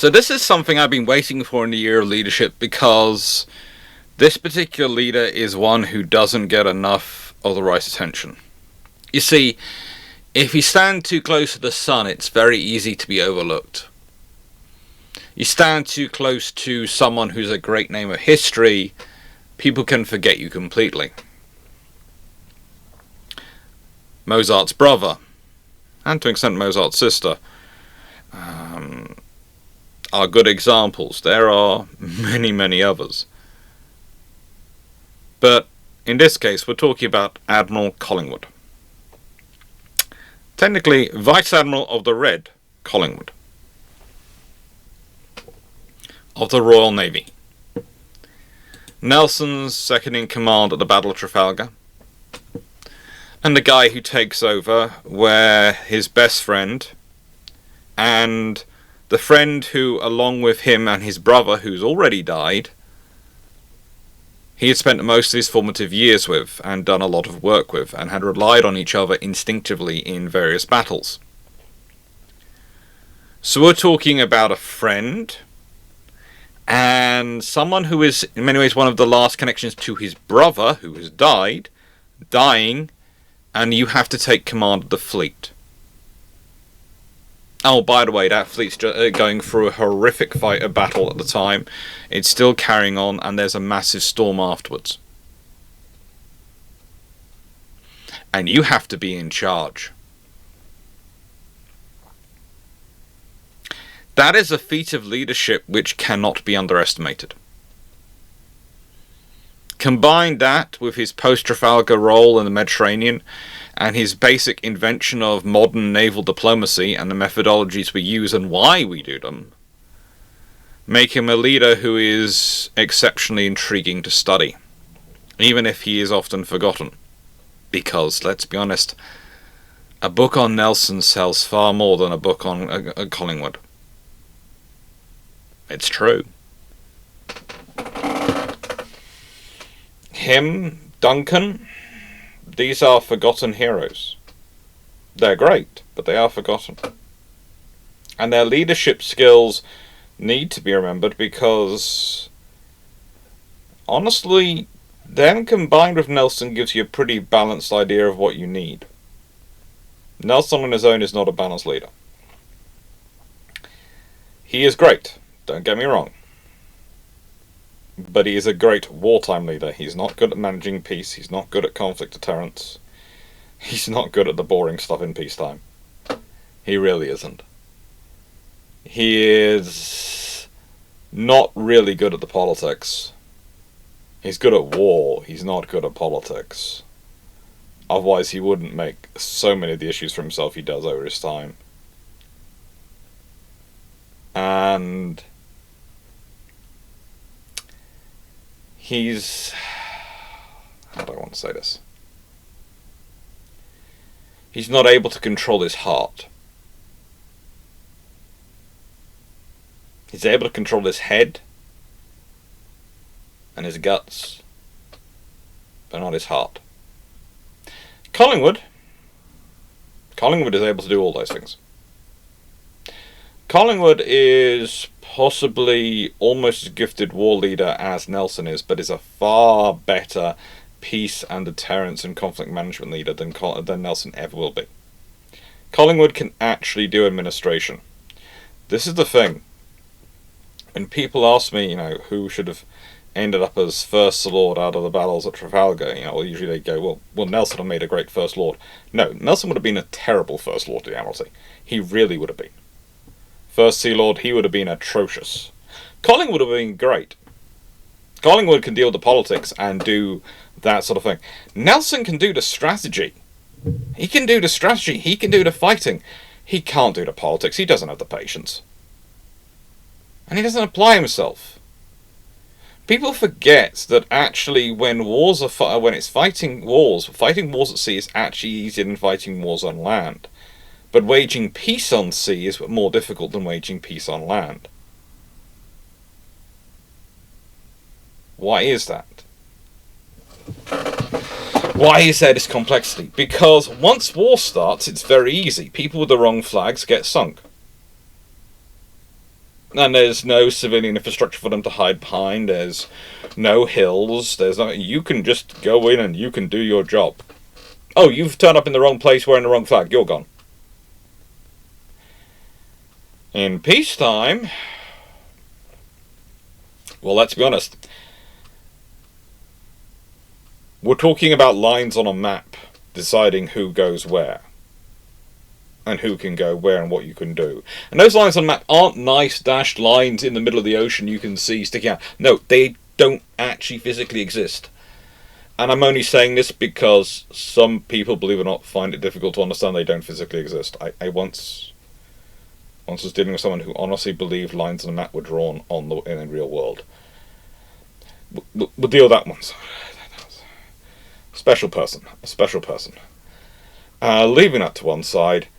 So this is something I've been waiting for in the year of leadership, because this particular leader is one who doesn't get enough of the right attention. You see, if you stand too close to the sun, it's very easy to be overlooked. You stand too close to someone who's a great name of history, people can forget you completely. Mozart's brother, and to an extent Mozart's sister, are good examples. There are many, many others. But in this case, we're talking about Admiral Collingwood. Technically, Vice Admiral of the Red Collingwood, of the Royal Navy. Nelson's second in command at the Battle of Trafalgar, and the guy who takes over where his best friend and the friend who, along with him and his brother, who's already died, he had spent most of his formative years with and done a lot of work with, and had relied on each other instinctively in various battles. So we're talking about a friend, and someone who is in many ways one of the last connections to his brother, who has dying, and you have to take command of the fleet. Oh, by the way, that fleet's going through a horrific battle at the time. It's still carrying on, and there's a massive storm afterwards. And you have to be in charge. That is a feat of leadership which cannot be underestimated. Combine that with his post-Trafalgar role in the Mediterranean, and his basic invention of modern naval diplomacy and the methodologies we use and why we do them, make him a leader who is exceptionally intriguing to study, even if he is often forgotten. Because, let's be honest, a book on Nelson sells far more than a book on Collingwood. It's true. Him, Duncan, these are forgotten heroes. They're great, but they are forgotten. And their leadership skills need to be remembered, because honestly, them combined with Nelson gives you a pretty balanced idea of what you need. Nelson on his own is not a balanced leader. He is great, don't get me wrong. But he is a great wartime leader. He's not good at managing peace. He's not good at conflict deterrence. He's not good at the boring stuff in peacetime. He really isn't. He is not really good at the politics. He's good at war. He's not good at politics. Otherwise he wouldn't make so many of the issues for himself he does over his time. And he's... how do I want to say this? He's not able to control his heart. He's able to control his head and his guts, but not his heart. Collingwood is able to do all those things. Collingwood is possibly almost as gifted war leader as Nelson is, but is a far better peace and deterrence and conflict management leader than Nelson ever will be. Collingwood can actually do administration. This is the thing. When people ask me, who should have ended up as First Lord out of the battles at Trafalgar, usually they go, well, Nelson have made a great First Lord. No, Nelson would have been a terrible First Lord to the Admiralty. He really would have been. First Sea Lord, he would have been atrocious. Collingwood would have been great. Collingwood can deal with the politics and do that sort of thing. Nelson can do the strategy. He can do the strategy. He can do the fighting. He can't do the politics. He doesn't have the patience. And he doesn't apply himself. People forget that actually when it's fighting wars at sea is actually easier than fighting wars on land. But waging peace on sea is more difficult than waging peace on land. Why is that? Why is there this complexity? Because once war starts, it's very easy. People with the wrong flags get sunk. And there's no civilian infrastructure for them to hide behind. There's no hills. There's no. You can just go in and you can do your job. Oh, you've turned up in the wrong place wearing the wrong flag. You're gone. In peacetime, well, let's be honest. We're talking about lines on a map deciding who goes where. And who can go where and what you can do. And those lines on the map aren't nice dashed lines in the middle of the ocean you can see sticking out. No, they don't actually physically exist. And I'm only saying this because some people, believe it or not, find it difficult to understand they don't physically exist. I once was dealing with someone who honestly believed lines on the map were drawn in the real world. We'll deal with that once. A special person. Leaving that to one side.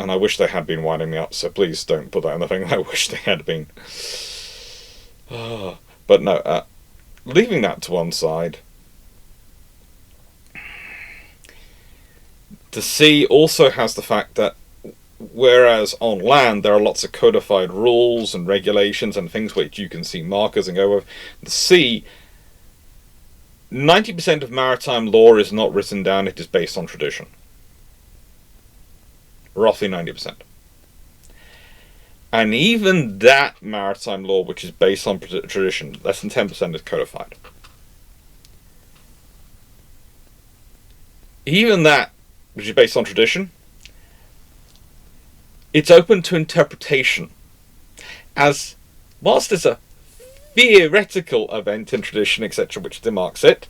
And I wish they had been winding me up, so please don't put that in the thing. I wish they had been. But no, leaving that to one side. The sea also has the fact that whereas on land there are lots of codified rules and regulations and things which you can see markers and go with, the sea, 90% of maritime law is not written down, it is based on tradition. Roughly 90%. And even that maritime law, which is based on tradition, less than 10% is codified. Even that, which is based on tradition, it's open to interpretation. As, whilst there's a theoretical event in tradition, etc., which demarks it,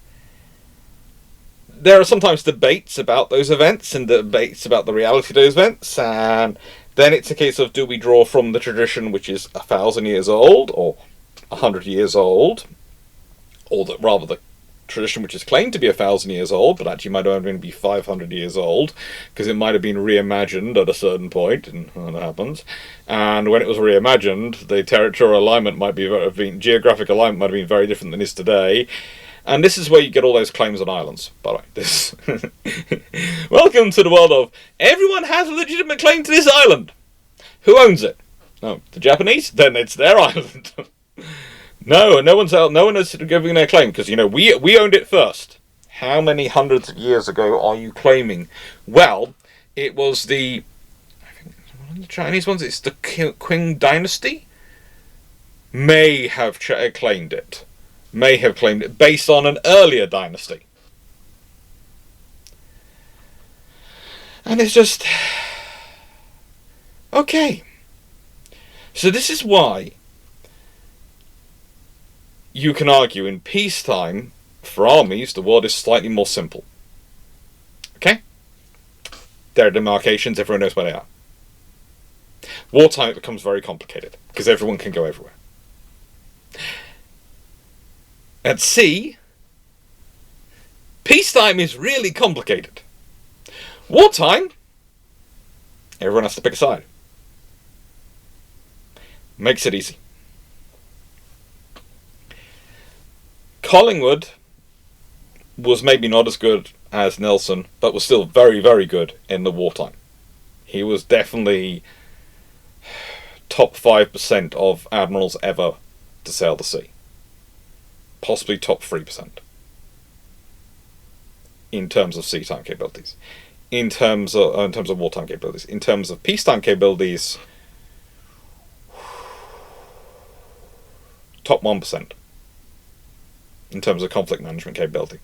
there are sometimes debates about those events and debates about the reality of those events, and then it's a case of, do we draw from the tradition which is 1,000 years old, or 100 years old, or rather the tradition which is claimed to be 1,000 years old, but actually might only be 500 years old, because it might have been reimagined at a certain point, and that happens. And when it was reimagined, the territorial alignment might be geographic alignment might have been very different than it is today. And this is where you get all those claims on islands, by the way. This welcome to the world of everyone has a legitimate claim to this island. Who owns it? Oh, the Japanese? Then it's their island. No one is giving their claim, because, we owned it first. How many hundreds of years ago are you claiming? Well, it was the Chinese ones, it's the Qing dynasty, may have claimed it. Based on an earlier dynasty. And it's just... okay. So this is why you can argue in peacetime, for armies, the world is slightly more simple. Okay? There are demarcations, everyone knows where they are. Wartime, it becomes very complicated, because everyone can go everywhere. At sea, peacetime is really complicated. Wartime, everyone has to pick a side. Makes it easy. Collingwood was maybe not as good as Nelson, but was still very, very good in the wartime. He was definitely top 5% of admirals ever to sail the sea. Possibly top 3% in terms of seatime capabilities. In terms of wartime capabilities. In terms of peacetime capabilities, top 1% in terms of conflict management capability.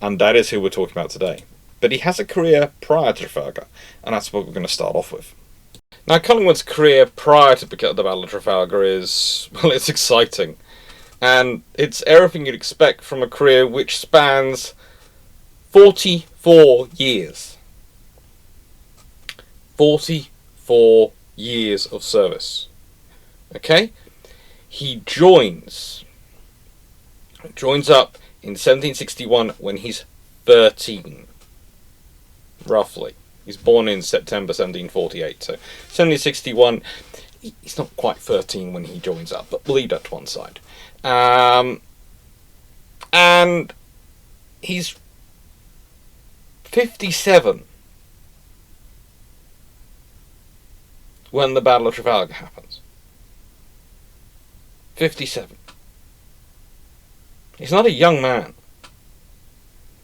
And that is who we're talking about today. But he has a career prior to Trafalgar, and that's what we're going to start off with. Now, Collingwood's career prior to the Battle of Trafalgar is, well, it's exciting. And it's everything you'd expect from a career which spans 44 years. 44 years of service. Okay? He joins up in 1761 when he's 13. Roughly. He's born in September 1748, so 1761, he's not quite 13 when he joins up, but we'll leave that to one side. And he's 57 when the Battle of Trafalgar happens. 57. He's not a young man.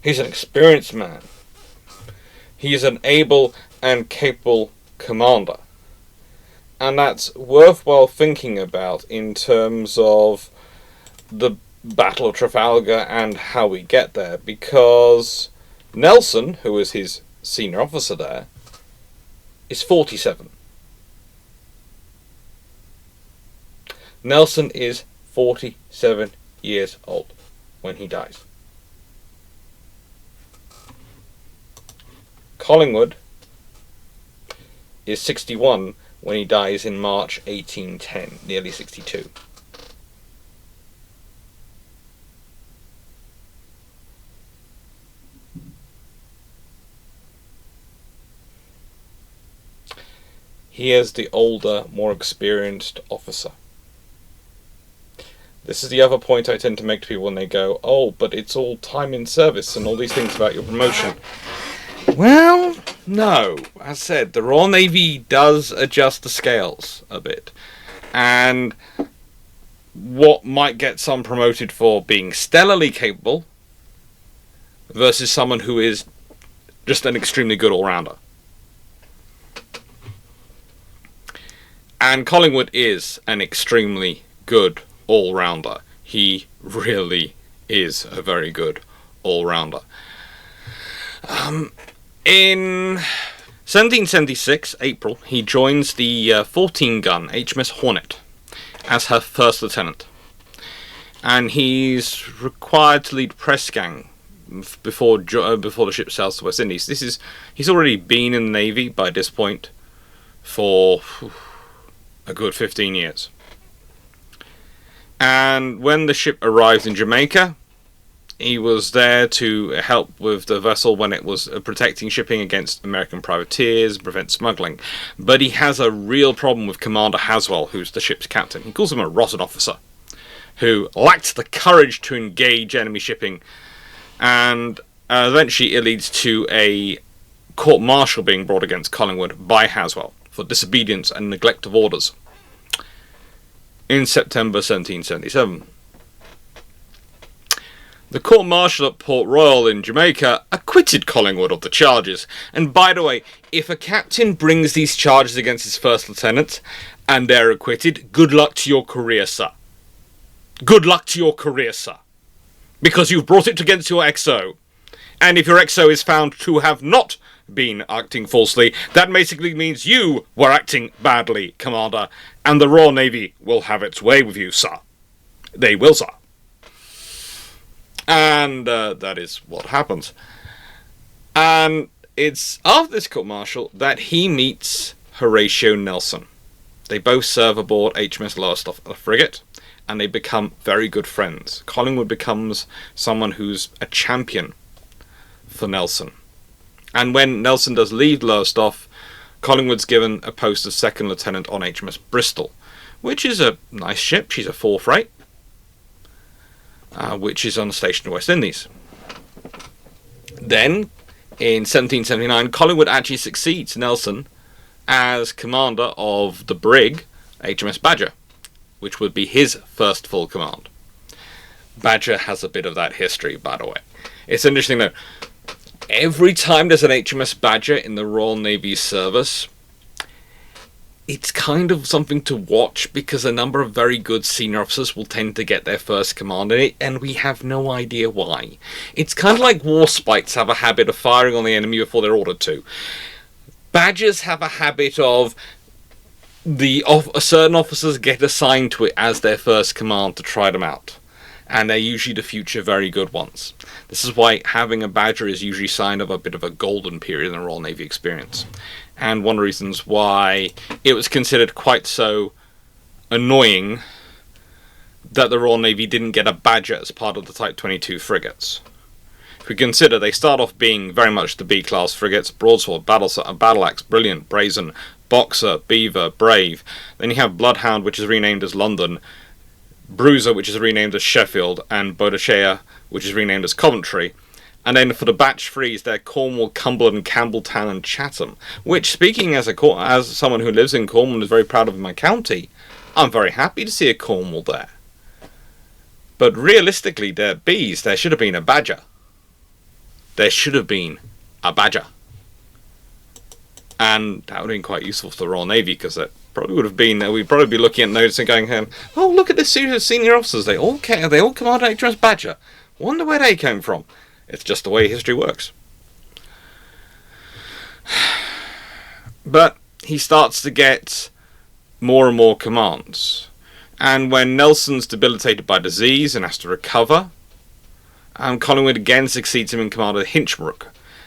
He's an experienced man. He is an able and capable commander. And that's worthwhile thinking about in terms of the Battle of Trafalgar and how we get there, because Nelson, who was his senior officer there, is 47. Nelson is 47 years old when he dies. Collingwood is 61 when he dies in March 1810, nearly 62. He is the older, more experienced officer. This is the other point I tend to make to people when they go, oh, but it's all time in service and all these things about your promotion. Well, no. As said, the Royal Navy does adjust the scales a bit. And what might get some promoted for being stellarly capable versus someone who is just an extremely good all-rounder. And Collingwood is an extremely good all-rounder. He really is a very good all-rounder. In 1776, April, he joins the 14-gun HMS Hornet as her first lieutenant. And he's required to lead press gang before the ship sails to the West Indies. He's already been in the Navy by this point for a good 15 years. And when the ship arrived in Jamaica, he was there to help with the vessel when it was protecting shipping against American privateers, prevent smuggling. But he has a real problem with Commander Haswell, who's the ship's captain. He calls him a rotten officer, who lacked the courage to engage enemy shipping. And eventually it leads to a court-martial being brought against Collingwood by Haswell for disobedience and neglect of orders in September 1777. The court-martial at Port Royal in Jamaica acquitted Collingwood of the charges. And by the way, if a captain brings these charges against his first lieutenant and they're acquitted, good luck to your career, sir. Good luck to your career, sir. Because you've brought it against your XO. And if your XO is found to have not been acting falsely, that basically means you were acting badly, Commander, and the Royal Navy will have its way with you, sir. They will, sir. And that is what happens. And it's after this court-martial that he meets Horatio Nelson. They both serve aboard HMS Lowestoft, a frigate, and they become very good friends. Collingwood becomes someone who's a champion for Nelson. And when Nelson does leave Lowestoft, Collingwood's given a post of second lieutenant on HMS Bristol, which is a nice ship. She's a 4 freight. Which is on station in the West Indies. Then, in 1779, Collingwood actually succeeds Nelson as commander of the brig HMS Badger, which would be his first full command. Badger has a bit of that history, by the way. It's interesting though, every time there's an HMS Badger in the Royal Navy service, it's kind of something to watch because a number of very good senior officers will tend to get their first command in it, and we have no idea why. It's kind of like warspites have a habit of firing on the enemy before they're ordered to. Badgers have a habit of certain officers get assigned to it as their first command to try them out. And they're usually the future very good ones. This is why having a Badger is usually a sign of a bit of a golden period in the Royal Navy experience. And one of the reasons why it was considered quite so annoying that the Royal Navy didn't get a Badger as part of the Type 22 frigates. If we consider, they start off being very much the B-class frigates: Broadsword, Battle Axe, Brilliant, Brazen, Boxer, Beaver, Brave. Then you have Bloodhound, which is renamed as London, Bruiser, which is renamed as Sheffield, and Boadicea, which is renamed as Coventry. And then for the batch threes, they're Cornwall, Cumberland, Campbelltown, and Chatham. Which, speaking as someone who lives in Cornwall and is very proud of my county, I'm very happy to see a Cornwall there. But realistically, they're Bs. There should have been a Badger. There should have been a Badger. And that would have been quite useful for the Royal Navy, because that probably would have been, we'd probably be looking at notes and going, oh, look at this series of senior officers. They all command HMS Badger. Wonder where they came from. It's just the way history works. But he starts to get more and more commands. And when Nelson's debilitated by disease and has to recover, Collingwood again succeeds him in command of Hinchbrook.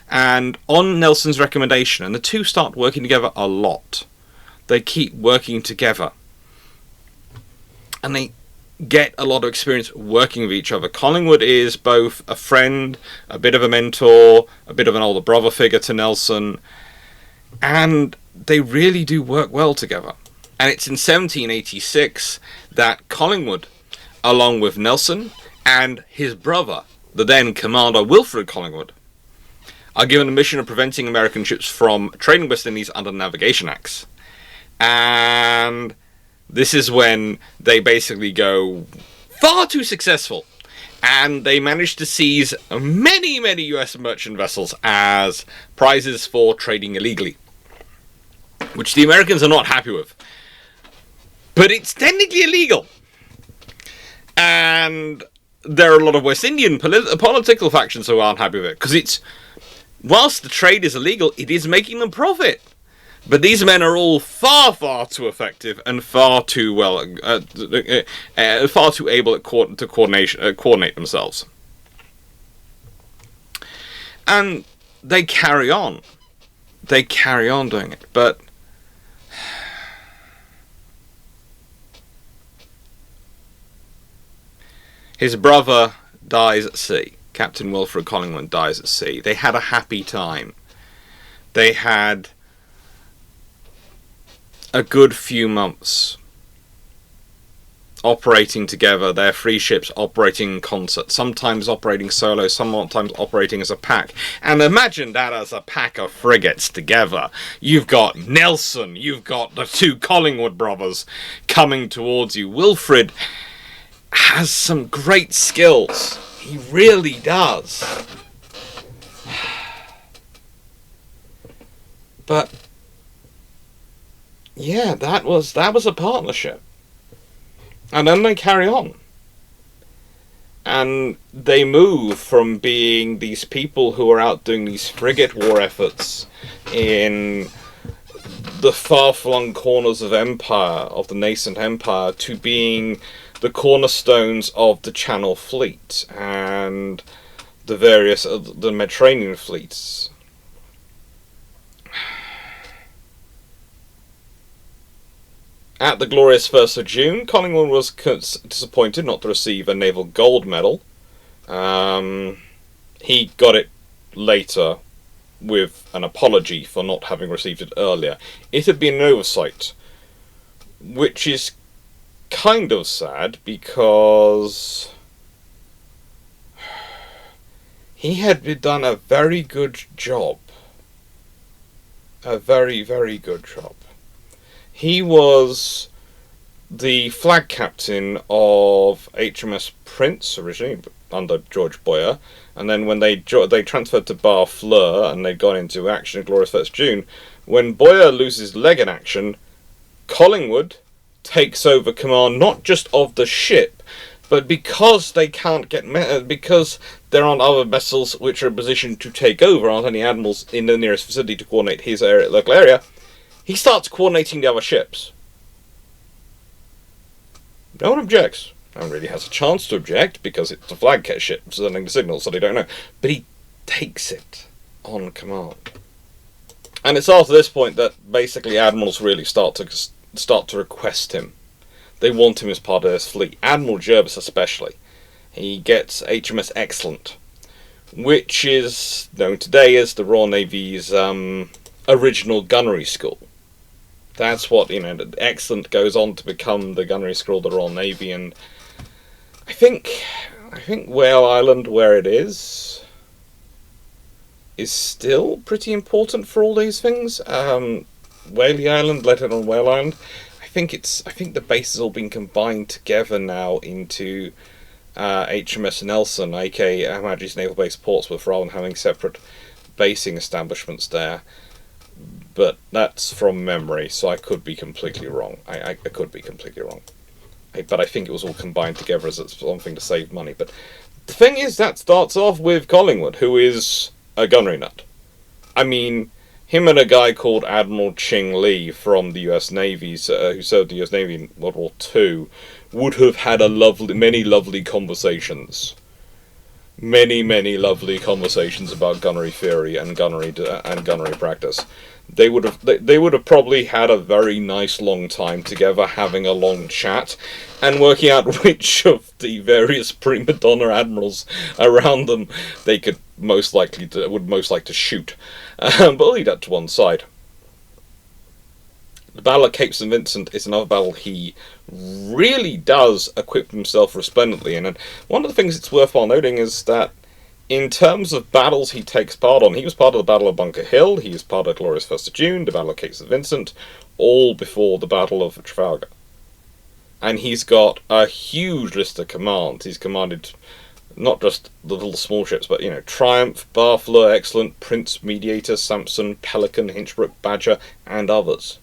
And on Nelson's recommendation, and the two start working together a lot. They keep working together. And they get a lot of experience working with each other. Collingwood is both a friend, a bit of a mentor, a bit of an older brother figure to Nelson. And they really do work well together. And it's in 1786 that Collingwood, along with Nelson and his brother, the then Commander Wilfred Collingwood, are given the mission of preventing American ships from trading West Indies under the Navigation Acts. And this is when they basically go far too successful. And they manage to seize many, many US merchant vessels as prizes for trading illegally, which the Americans are not happy with. But it's technically illegal. And there are a lot of West Indian political factions who aren't happy with it, because whilst the trade is illegal, it is making them profit. But these men are all far, far too effective and far too far too able to coordinate themselves. And they carry on. They carry on doing it, but his brother dies at sea. Captain Wilfred Collingwood dies at sea. They had a happy time. They had a good few months operating together, their three ships operating in concert, sometimes operating solo, sometimes operating as a pack. And imagine that as a pack of frigates together. You've got Nelson, you've got the two Collingwood brothers coming towards you. Wilfred has some great skills. He really does. But yeah, that was a partnership. And then they carry on. And they move from being these people who are out doing these frigate war efforts in the far-flung corners of empire, of the nascent empire, to being the cornerstones of the Channel Fleet and the various the Mediterranean fleets. At the glorious 1st of June, Collingwood was disappointed not to receive a naval gold medal. He got it later with an apology for not having received it earlier. It had been an oversight, which is kind of sad because he had done a very good job. A very, very good job. He was the flag captain of HMS Prince, originally under George Boyer, and then when they transferred to Barfleur and they got into action in Glorious 1st June, when Boyer loses leg in action, Collingwood takes over command not just of the ship, but because they can't get because there aren't other vessels which are in position to take over, aren't any admirals in the nearest vicinity to coordinate his local area, he starts coordinating the other ships. No one objects. No one really has a chance to object because it's a flag ship sending the signal, so they don't know. But he takes it on command. And it's after this point that basically admirals really start to request him. They want him as part of this fleet. Admiral Jervis especially. He gets HMS Excellent, which is known today as the Royal Navy's original gunnery school. That's what, Excellent goes on to become the gunnery school of the Royal Navy, and I think Whale Island, where it is, is still pretty important for all these things. Whaley Island, let it on Whale Island. I think the base has all been combined together now into HMS Nelson, aka Her Majesty's Naval Base Portsmouth, rather than having separate basing establishments there. But that's from memory, so I could be completely wrong. I could be completely wrong. But I think it was all combined together as something to save money. But the thing is, that starts off with Collingwood, who is a gunnery nut. I mean, him and a guy called Admiral Ching Lee from the US Navy, who served the US Navy in World War II, would have had many lovely conversations. Many lovely conversations about gunnery theory and gunnery practice. They would have probably had a very nice long time together, having a long chat, and working out which of the various prima donna admirals around them they would most like to shoot. But I'll leave that to one side. The Battle of Cape St. Vincent is another battle he really does equip himself resplendently in, and one of the things it's worthwhile noting is that in terms of battles he takes part on, he was part of the Battle of Bunker Hill, he was part of Glorious 1st of June, the Battle of Cape St. Vincent, all before the Battle of Trafalgar. And he's got a huge list of commands. He's commanded not just the little small ships, but, Triumph, Barfleur, Excellent, Prince, Mediator, Samson, Pelican, Hinchbrook, Badger, and others.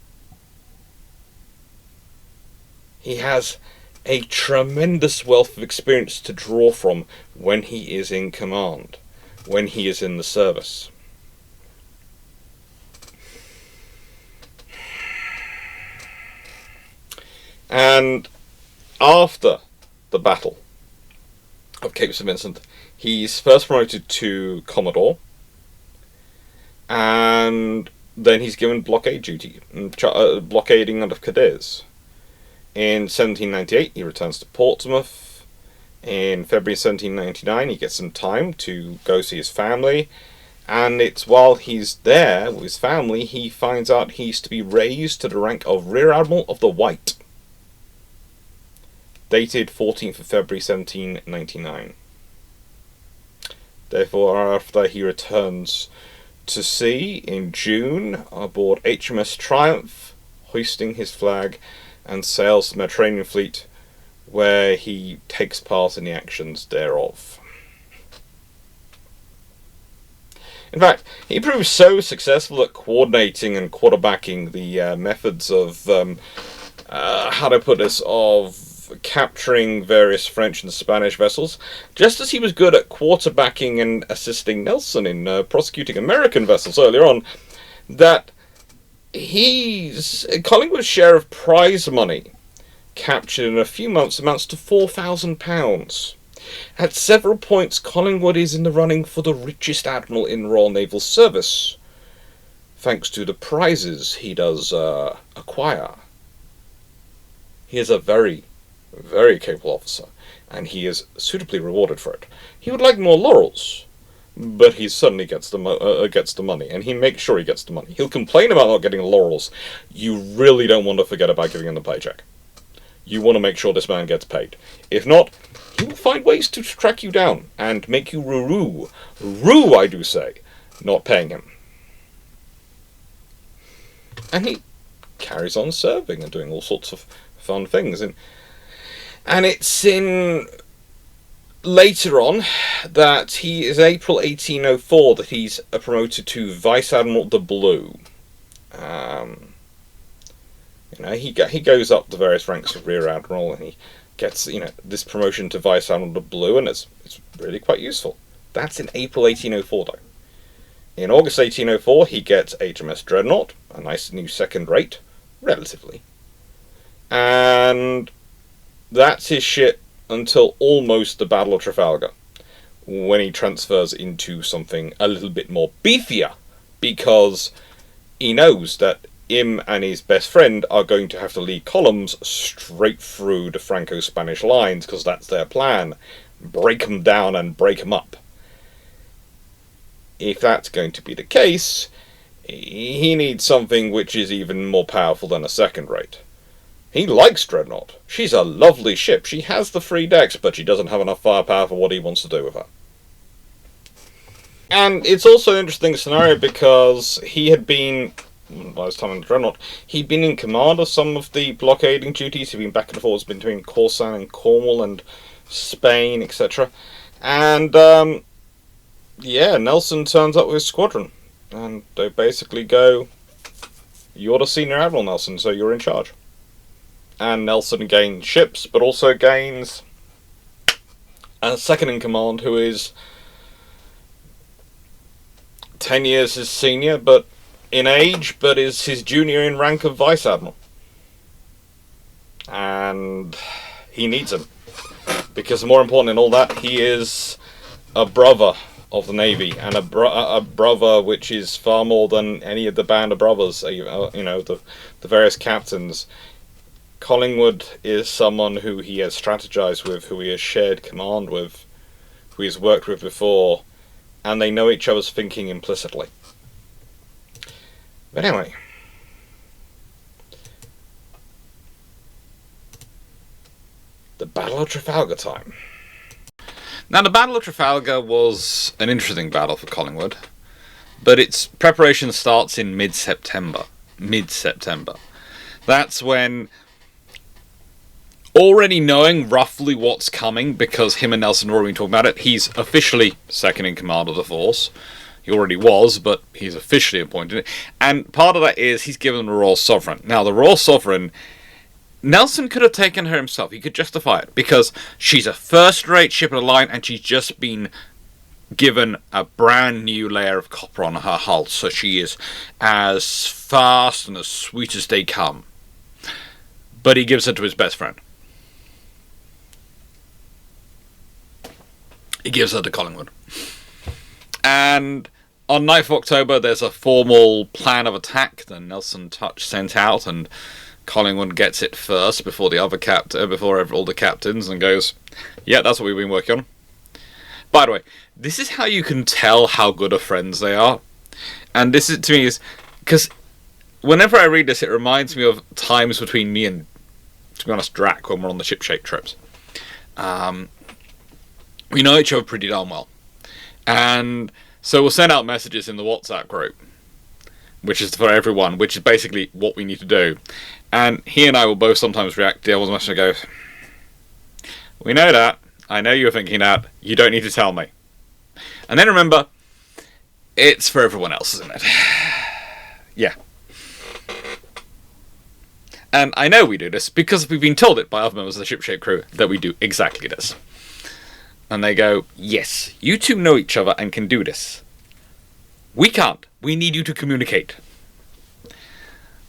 He has a tremendous wealth of experience to draw from when he is in command, when he is in the service. And after the Battle of Cape St. Vincent, he's first promoted to Commodore, and then he's given blockade duty, blockading out of Cadiz. In 1798, he returns to Portsmouth. In February 1799, he gets some time to go see his family. And it's while he's there with his family, he finds out he's to be raised to the rank of Rear Admiral of the White. Dated 14th of February 1799. Therefore, after he returns to sea in June aboard HMS Triumph, hoisting his flag, and sails the Mediterranean fleet, where he takes part in the actions thereof. In fact, he proves so successful at coordinating and quarterbacking the methods of, of capturing various French and Spanish vessels, just as he was good at quarterbacking and assisting Nelson in prosecuting American vessels earlier on, that Collingwood's share of prize money captured in a few months amounts to £4,000. At several points, Collingwood is in the running for the richest admiral in Royal Naval Service, thanks to the prizes he does acquire. He is a very, very capable officer, and he is suitably rewarded for it. He would like more laurels, but he certainly gets the money, and he makes sure he gets the money. He'll complain about not getting laurels. You really don't want to forget about giving him the paycheck. You want to make sure this man gets paid. If not, he will find ways to track you down and make you rue, I do say, not paying him. And he carries on serving and doing all sorts of fun things. And it's in later on that he is April 1804 that he's promoted to Vice Admiral de Blue. He goes up the various ranks of Rear Admiral, and he gets this promotion to Vice Admiral de Blue, and it's really quite useful. That's in April 1804 though. In August 1804 he gets HMS Dreadnought, a nice new second rate, relatively. And that's his ship until almost the Battle of Trafalgar, when he transfers into something a little bit more beefier, because he knows that him and his best friend are going to have to lead columns straight through the Franco-Spanish lines, because that's their plan. Break them down and break them up. If that's going to be the case, he needs something which is even more powerful than a second rate. He likes Dreadnought. She's a lovely ship. She has the 3 decks, but she doesn't have enough firepower for what he wants to do with her. And it's also an interesting scenario because he had been, by his time in the Dreadnought, he'd been in command of some of the blockading duties. He'd been back and forth between Corsan and Cornwall and Spain, etc. And, Nelson turns up with his squadron. And they basically go, "You're the senior admiral, Nelson, so you're in charge." And Nelson gains ships, but also gains a second in command who is 10 years his senior, but in age, but is his junior in rank of vice admiral. And he needs him. Because more important than all that, he is a brother of the Navy, and a brother which is far more than any of the band of brothers, the various captains. Collingwood is someone who he has strategized with, who he has shared command with, who he has worked with before, and they know each other's thinking implicitly. But anyway, the Battle of Trafalgar time. Now, the Battle of Trafalgar was an interesting battle for Collingwood, but its preparation starts in mid-September. That's when, already knowing roughly what's coming, because him and Nelson have already been talking about it, he's officially second in command of the force. He already was, but he's officially appointed. And part of that is he's given the Royal Sovereign. Now, the Royal Sovereign, Nelson could have taken her himself. He could justify it, because she's a first-rate ship of the line, and she's just been given a brand new layer of copper on her hull, so she is as fast and as sweet as they come. But he gives her to his best friend. He gives her to Collingwood. And on 9th of October, there's a formal plan of attack that Nelson Touch sent out, and Collingwood gets it first before the other before all the captains, and goes, "Yeah, that's what we've been working on." By the way, this is how you can tell how good of friends they are. And this is, to me, is because whenever I read this, it reminds me of times between me and, to be honest, Drac when we're on the ship-shape trips. We know each other pretty darn well. And so we'll send out messages in the WhatsApp group, which is for everyone, which is basically what we need to do. And he and I will both sometimes react to the other's message and go, "We know that. I know you're thinking that. You don't need to tell me." And then remember, it's for everyone else, isn't it? Yeah. And I know we do this because we've been told it by other members of the ship-shape crew that we do exactly this. And they go, "Yes, you two know each other and can do this. We can't. We need you to communicate."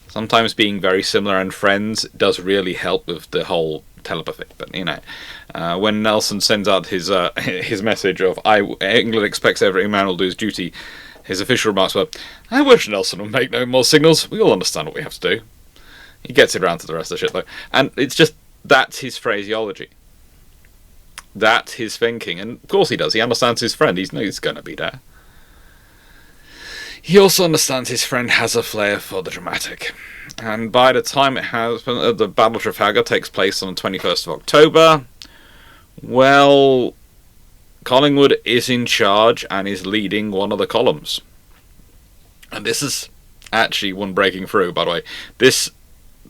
Sometimes being very similar and friends does really help with the whole telepathy. But, when Nelson sends out his message of, "England expects every man will do his duty," his official remarks were, "I wish Nelson would make no more signals. We all understand what we have to do." He gets it around to the rest of the shit, though. And it's just, that's his phraseology. That's his thinking. And of course he does. He understands his friend. He knows he's going to be there. He also understands his friend has a flair for the dramatic. And by the time the Battle of Trafalgar takes place on the 21st of October, well, Collingwood is in charge and is leading one of the columns. And this is actually one breaking through, by the way. This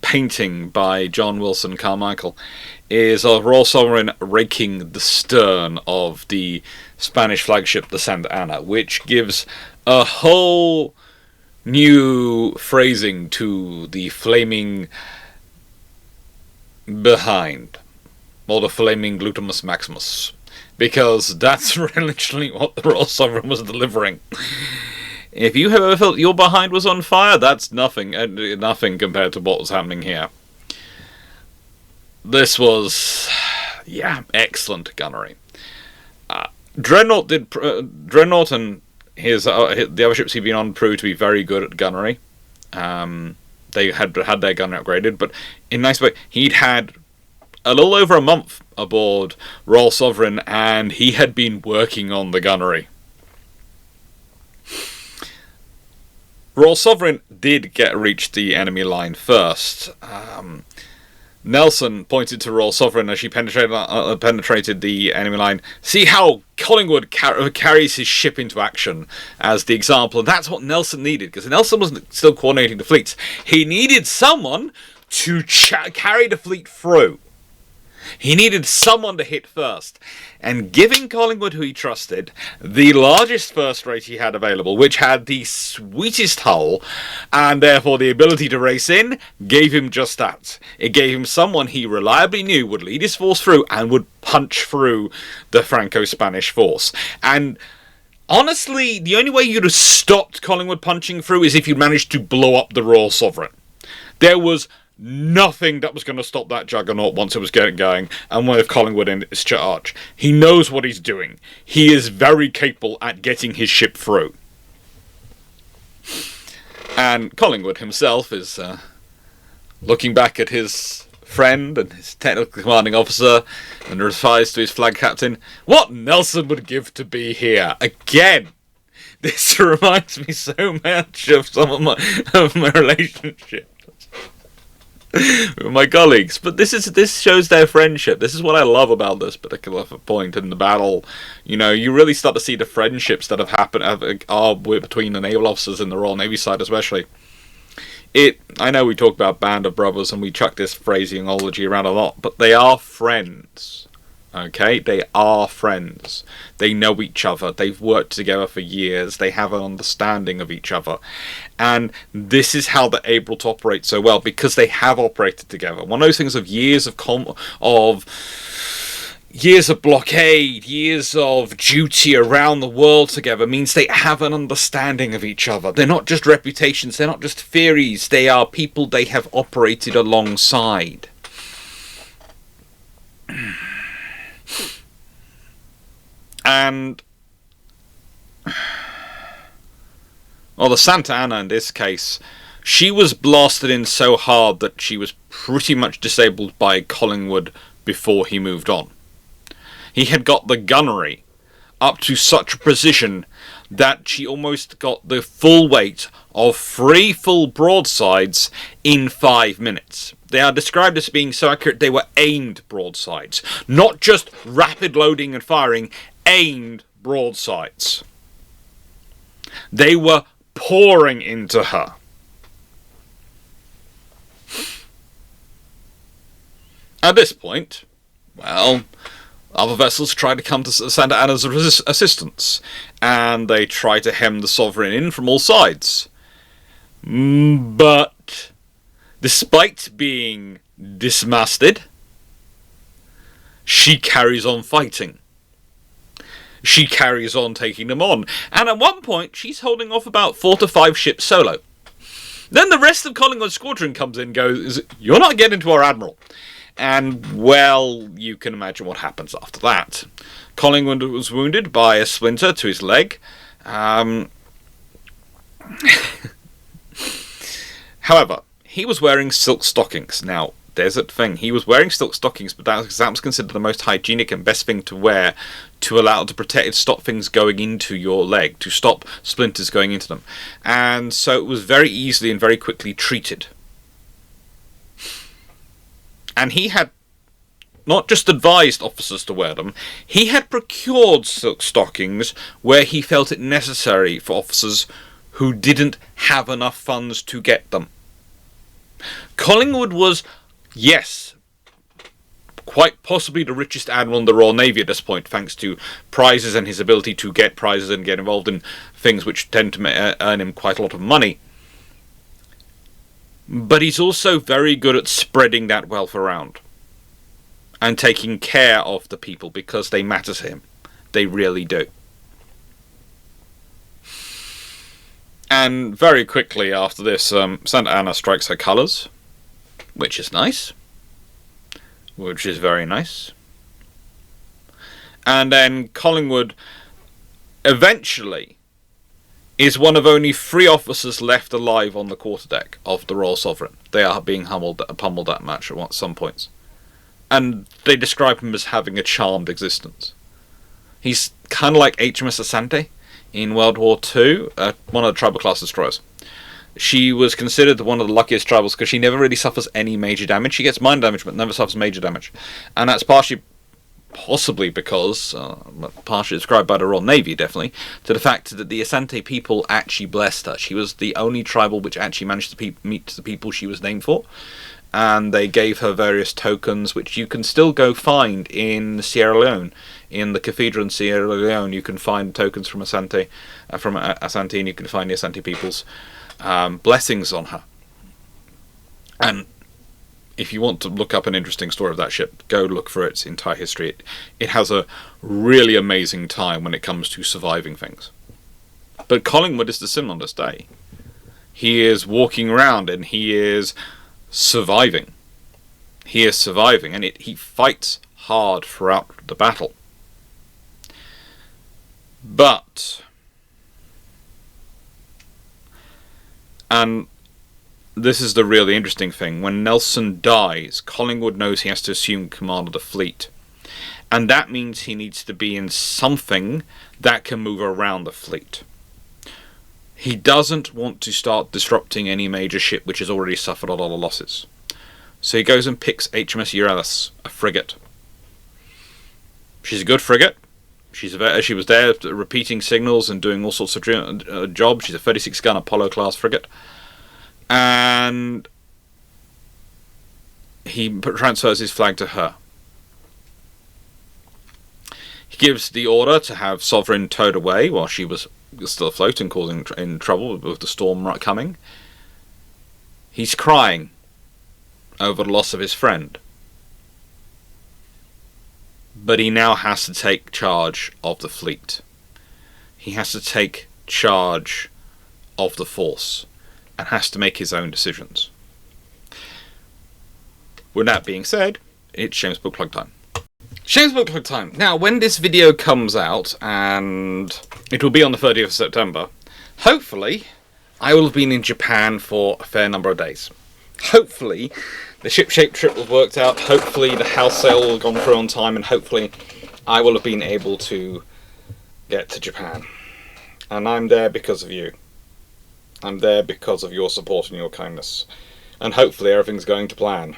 painting by John Wilson Carmichael is a Royal Sovereign raking the stern of the Spanish flagship, the Santa Ana, which gives a whole new phrasing to the flaming behind, or the flaming glutamus maximus, because that's literally what the Royal Sovereign was delivering. If you have ever felt your behind was on fire, that's nothing compared to what was happening here. This was, excellent gunnery. Dreadnought and the other ships he'd been on proved to be very good at gunnery. They had their gunnery upgraded, but in a nice way, he'd had a little over a month aboard Royal Sovereign, and he had been working on the gunnery. Royal Sovereign did reach the enemy line first, Nelson pointed to Royal Sovereign as she penetrated the enemy line. See how Collingwood carries his ship into action as the example. And that's what Nelson needed, because Nelson wasn't still coordinating the fleets. He needed someone to carry the fleet through. He needed someone to hit first. And giving Collingwood, who he trusted, the largest first rate he had available, which had the sweetest hull, and therefore the ability to race in, gave him just that. It gave him someone he reliably knew would lead his force through and would punch through the Franco-Spanish force. And honestly, the only way you'd have stopped Collingwood punching through is if you managed to blow up the Royal Sovereign. There was nothing that was going to stop that juggernaut once it was getting going, and with Collingwood in its charge. He knows what he's doing. He is very capable at getting his ship through. And Collingwood himself is looking back at his friend and his technical commanding officer and replies to his flag captain, "What Nelson would give to be here." Again, this reminds me so much of some of my relationships with my colleagues, but this shows their friendship. This is what I love about this particular point in the battle. You know, you really start to see the friendships that have happened are between the naval officers in the Royal Navy side, especially. I know we talk about band of brothers and we chuck this phraseology around a lot, but they are friends. Okay, they are friends. They know each other. They've worked together for years. They have an understanding of each other. And this is how they're able to operate so well, because they have operated together. One of those things of years of blockade, years of duty around the world together means they have an understanding of each other. They're not just reputations. They're not just theories. They are people they have operated alongside. And, well, the Santa Ana in this case, she was blasted in so hard that she was pretty much disabled by Collingwood before he moved on. He had got the gunnery up to such a precision that she almost got the full weight of 3 full broadsides in 5 minutes. They are described as being so accurate they were aimed broadsides. Not just rapid loading and firing, aimed broadsides. They were pouring into her. At this point, well, other vessels try to come to Santa Ana's assistance, and they try to hem the Sovereign in from all sides. But despite being dismasted, she carries on fighting. She carries on taking them on. And at one point, she's holding off about 4 to 5 ships solo. Then the rest of Collingwood's squadron comes in and goes, "You're not getting to our Admiral." And, well, you can imagine what happens after that. Collingwood was wounded by a splinter to his leg. However, he was wearing silk stockings. Now, there's a thing. He was wearing silk stockings, but that was considered the most hygienic and best thing to wear to allow to protect, stop things going into your leg, to stop splinters going into them. And so it was very easily and very quickly treated. And he had not just advised officers to wear them, he had procured silk stockings where he felt it necessary for officers who didn't have enough funds to get them. Collingwood was, yes, quite possibly the richest admiral in the Royal Navy at this point, thanks to prizes and his ability to get prizes and get involved in things which tend to earn him quite a lot of money. But he's also very good at spreading that wealth around and taking care of the people because they matter to him. They really do. And very quickly after this, Santa Ana strikes her colours, which is nice. Which is very nice. And then Collingwood eventually is one of only 3 officers left alive on the quarterdeck of the Royal Sovereign. They are being pummeled that much at some points. And they describe him as having a charmed existence. He's kind of like HMS Asante in World War II, one of the Tribal class destroyers. She was considered one of the luckiest tribals because she never really suffers any major damage. She gets minor damage, but never suffers major damage. And that's possibly because, partially described by the Royal Navy, definitely, to the fact that the Asante people actually blessed her. She was the only tribal which actually managed to meet the people she was named for. And they gave her various tokens, which you can still go find in Sierra Leone. In the cathedral in Sierra Leone, you can find tokens from Asante, and you can find the Asante people's blessings on her. And if you want to look up an interesting story of that ship, go look for its entire history. It has a really amazing time when it comes to surviving things. But Collingwood is the sim on this day. He is walking around and he is surviving. He is surviving, and he fights hard throughout the battle. But, and this is the really interesting thing, when Nelson dies, Collingwood knows he has to assume command of the fleet. And that means he needs to be in something that can move around the fleet. He doesn't want to start disrupting any major ship which has already suffered a lot of losses. So he goes and picks HMS Euryalus, a frigate. She's a good frigate. She was there repeating signals and doing all sorts of jobs. She's a 36-gun Apollo-class frigate. And he transfers his flag to her. He gives the order to have Sovereign towed away while she was still afloat and causing trouble with the storm coming. He's crying over the loss of his friend. But he now has to take charge of the fleet. He has to take charge of the force and has to make his own decisions. With that being said, it's Shameless Book Plug time. Shameless Book Plug time. Now, when this video comes out, and it will be on the 30th of September, hopefully I will have been in Japan for a fair number of days. Hopefully the ship-shape trip was worked out, hopefully the house sale will have gone through on time, and hopefully I will have been able to get to Japan. And I'm there because of you. I'm there because of your support and your kindness. And hopefully everything's going to plan.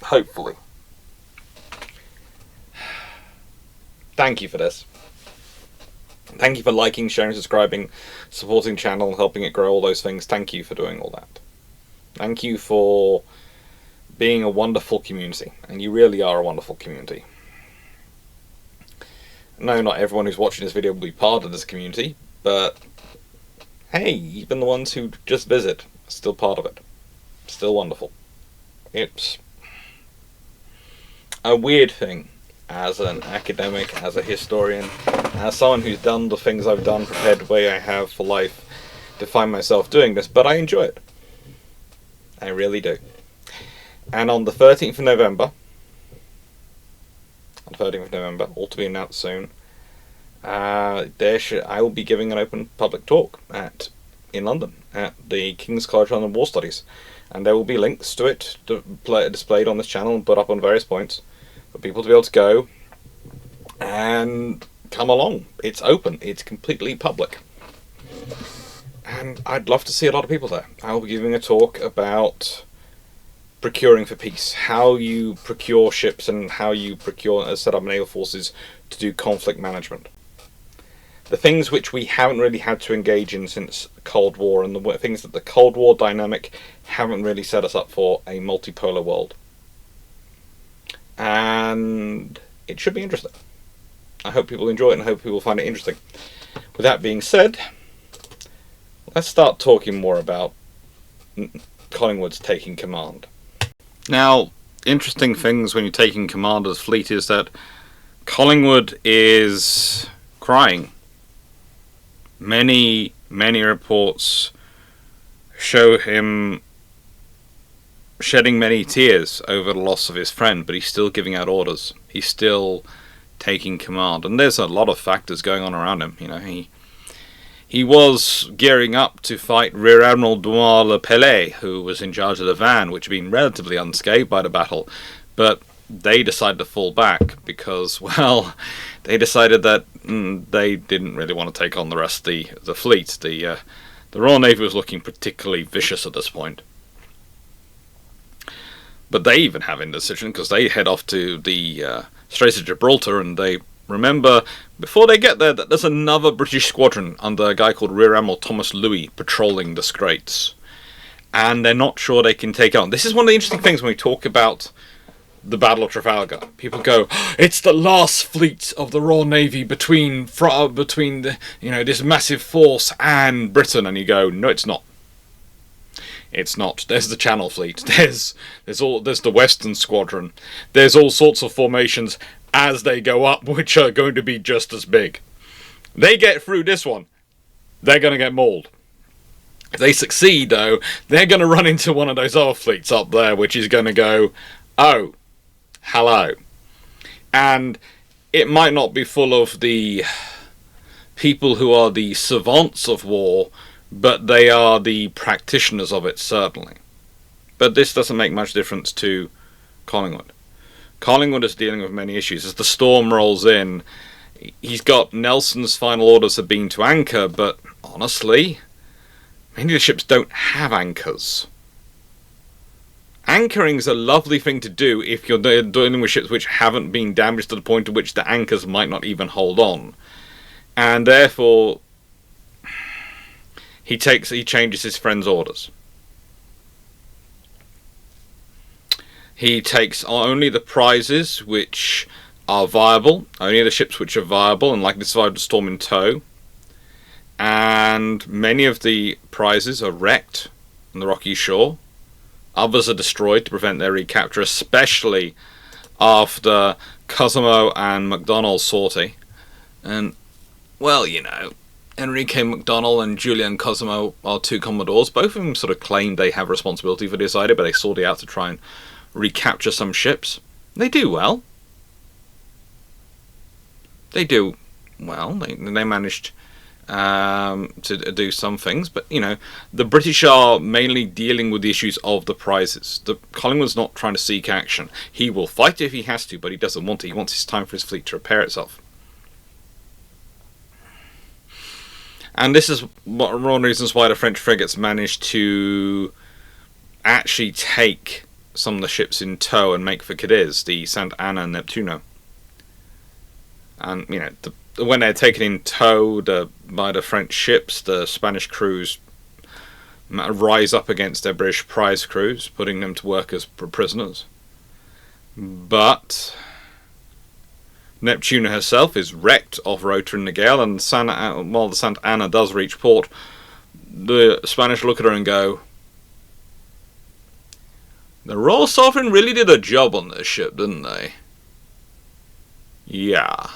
Hopefully. Thank you for this. Thank you for liking, sharing, subscribing, supporting the channel, helping it grow, all those things. Thank you for doing all that. Thank you for being a wonderful community. And you really are a wonderful community. No, not everyone who's watching this video will be part of this community, but hey, even the ones who just visit are still part of it. Still wonderful. It's a weird thing as an academic, as a historian, as someone who's done the things I've done, prepared the way I have for life, to find myself doing this, but I enjoy it. I really do. And on the 13th of November, all to be announced soon, I will be giving an open public talk in London at the King's College London War Studies, and there will be links to it displayed on this channel and put up on various points for people to be able to go and come along. It's open, it's completely public, and I'd love to see a lot of people there. I will be giving a talk about procuring for peace, how you procure ships and how you set up naval forces to do conflict management. The things which we haven't really had to engage in since the Cold War, and the things that the Cold War dynamic haven't really set us up for a multipolar world. And it should be interesting. I hope people enjoy it and I hope people find it interesting. With that being said, let's start talking more about Collingwood's taking command. Now, interesting things when you're taking command of the fleet is that Collingwood is crying. Many reports show him shedding many tears over the loss of his friend, but he's still giving out orders. He's still taking command. And there's a lot of factors going on around him. You know, he was gearing up to fight Rear Admiral Dumas Le Pellet, who was in charge of the van, which had been relatively unscathed by the battle. But they decided to fall back because, well, they decided that they didn't really want to take on the rest of the fleet. The Royal Navy was looking particularly vicious at this point. But they even have indecision because they head off to the Straits of Gibraltar, and they remember, before they get there, that there's another British squadron under a guy called Rear Admiral Thomas Louis patrolling the Straits. And they're not sure they can take on. This is one of the interesting things when we talk about the Battle of Trafalgar. People go, it's the last fleet of the Royal Navy between the, this massive force and Britain. And you go, no, it's not. It's not. There's the Channel Fleet. There's the Western Squadron. There's all sorts of formations as they go up, which are going to be just as big. They get through this one, they're going to get mauled. If they succeed, though, they're going to run into one of those other fleets up there, which is going to go, oh, hello. And it might not be full of the people who are the savants of war, but they are the practitioners of it, certainly. But this doesn't make much difference to Collingwood. Collingwood is dealing with many issues. As the storm rolls in, he's got Nelson's final orders have been to anchor, but honestly, many of the ships don't have anchors. Anchoring is a lovely thing to do if you're dealing with ships which haven't been damaged to the point at which the anchors might not even hold on. And therefore, he changes his friend's orders. He takes only the prizes which are viable, only the ships which are viable and likely to survive the storm in tow. And many of the prizes are wrecked on the rocky shore. Others are destroyed to prevent their recapture, especially after Cosimo and MacDonald's sortie. And, well, Enrique MacDonald and Julian Cosimo are two Commodores. Both of them sort of claim they have responsibility for this idea, but they sortie out to try and recapture some ships. They do well. They managed to do some things, but the British are mainly dealing with the issues of the prizes. Collingwood's not trying to seek action. He will fight if he has to, but he doesn't want to. He wants his time for his fleet to repair itself. And this is one of the reasons why the French frigates managed to actually take some of the ships in tow and make for Cadiz, the Santa Ana and Neptuno. And, when they're taken in tow by the French ships, the Spanish crews rise up against their British prize crews, putting them to work as prisoners. But Neptuna herself is wrecked off Rota in the gale, and while the Santa Ana does reach port, the Spanish look at her and go, the Royal Sovereign really did a job on this ship, didn't they? Yeah.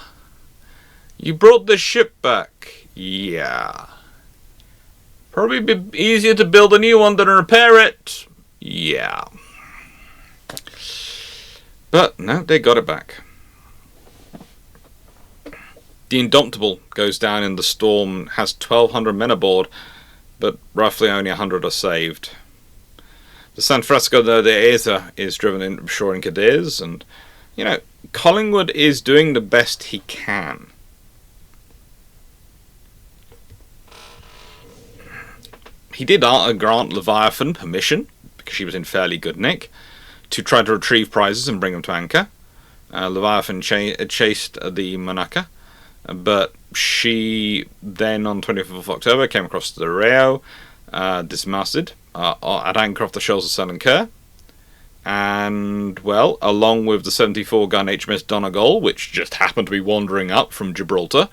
You brought the ship back? Yeah. Probably be easier to build a new one than repair it? Yeah. But no, they got it back. The Indomitable goes down in the storm, has 1,200 men aboard, but roughly only 100 are saved. The San Francisco de Eza is driven ashore in Cadiz, and, Collingwood is doing the best he can. He did grant Leviathan permission, because she was in fairly good nick, to try to retrieve prizes and bring them to anchor. Leviathan chased the Monaca, but she then, on 25th of October, came across the Rio, dismasted, at anchor off the shoals of St. Kerr. And, well, along with the 74-gun HMS Donegal, which just happened to be wandering up from Gibraltar,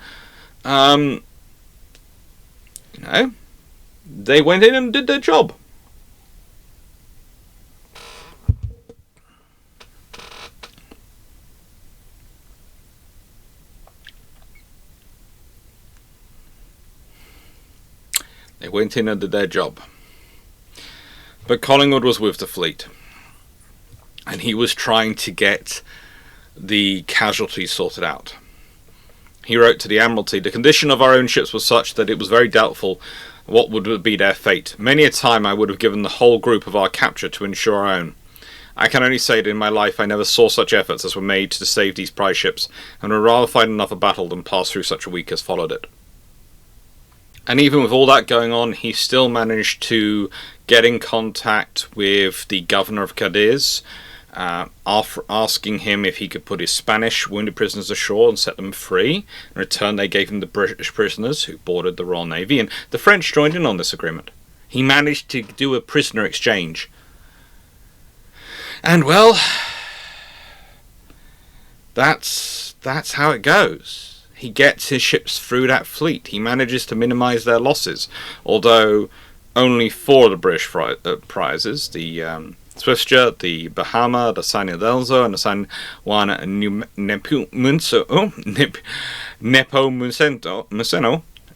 they went in and did their job. They went in and did their job. But Collingwood was with the fleet, and he was trying to get the casualties sorted out. He wrote to the Admiralty, the condition of our own ships was such that it was very doubtful what would be their fate. Many a time I would have given the whole group of our capture to ensure our own. I can only say that in my life I never saw such efforts as were made to save these prize ships, and would rather fight another battle than pass through such a week as followed it. And even with all that going on, he still managed to get in contact with the governor of Cadiz, asking him if he could put his Spanish wounded prisoners ashore and set them free. In return, they gave him the British prisoners who boarded the Royal Navy, and the French joined in on this agreement. He managed to do a prisoner exchange. And, well, that's how it goes. He gets his ships through that fleet. He manages to minimise their losses, although only 4 of the British prizes, the Swiftsure, the Bahama, the San Idelzo, and the San Juan Nepomuceno,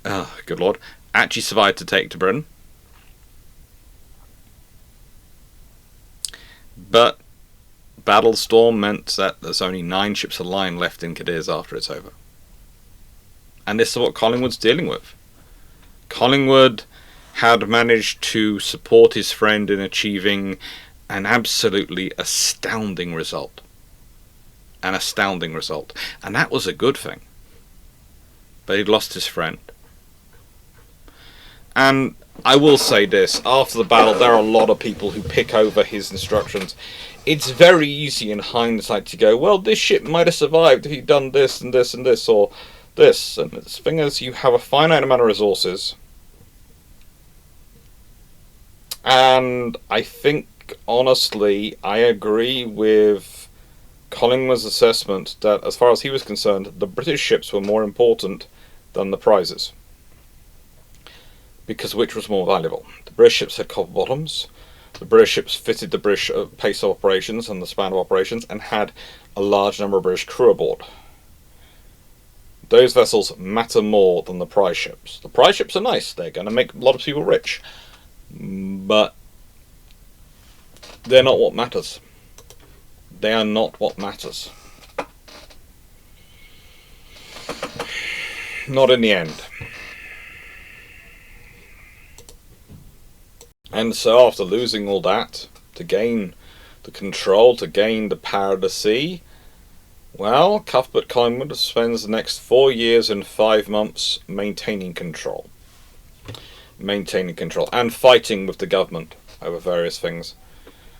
oh, good lord, actually survived to take to Britain. But Battle Storm meant that there's only 9 ships of the line left in Cadiz after it's over. And this is what Collingwood's dealing with. Collingwood had managed to support his friend in achieving an absolutely astounding result. An astounding result. And that was a good thing. But he'd lost his friend. And I will say this, after the battle there are a lot of people who pick over his instructions. It's very easy in hindsight to go, well, this ship might have survived if he'd done this and this and this, or this. And the thing is, you have a finite amount of resources. And I think, honestly, I agree with Collingwood's assessment that, as far as he was concerned, the British ships were more important than the prizes. Because which was more valuable? The British ships had copper bottoms. The British ships fitted the British pace of operations and the span of operations, and had a large number of British crew aboard. Those vessels matter more than the prize ships. The prize ships are nice. They're going to make a lot of people rich. But they're not what matters. They are not what matters. Not in the end. And so after losing all that, to gain the control, to gain the power of the sea, well, Cuthbert Collingwood spends the next 4 years and 5 months maintaining control. And fighting with the government over various things.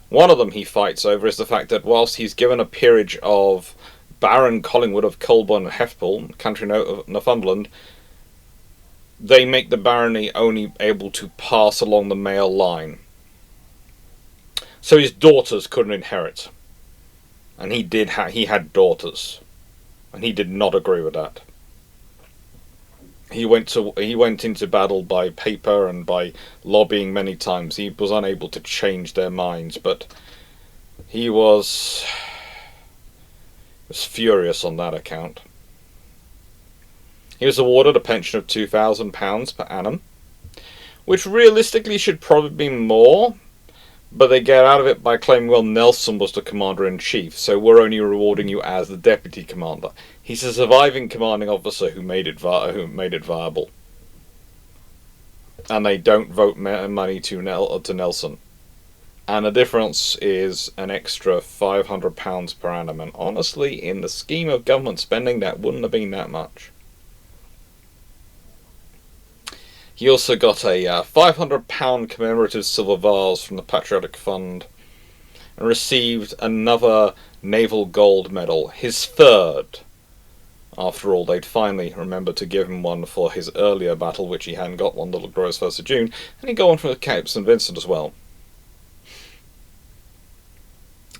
One of them he fights over is the fact that whilst he's given a peerage of Baron Collingwood of Colborne and Heftpool, country note of Northumberland, they make the barony only able to pass along the male line. So his daughters couldn't inherit. And he had daughters. And he did not agree with that. He went into battle by paper and by lobbying many times. He was unable to change their minds, but he was furious on that account. He was awarded a pension of £2,000 per annum, which realistically should probably be more, but they get out of it by claiming, well, Nelson was the commander-in-chief, so we're only rewarding you as the deputy commander. He's a surviving commanding officer who made it viable. And they don't vote money to Nelson. And the difference is an extra £500 per annum, and honestly, in the scheme of government spending, that wouldn't have been that much. He also got a £500 commemorative silver vase from the Patriotic Fund, and received another Naval Gold Medal, his third. After all, they'd finally remembered to give him one for his earlier battle, which he hadn't got one, the glorious 1st of June, and he got one from the Cape St. Vincent as well.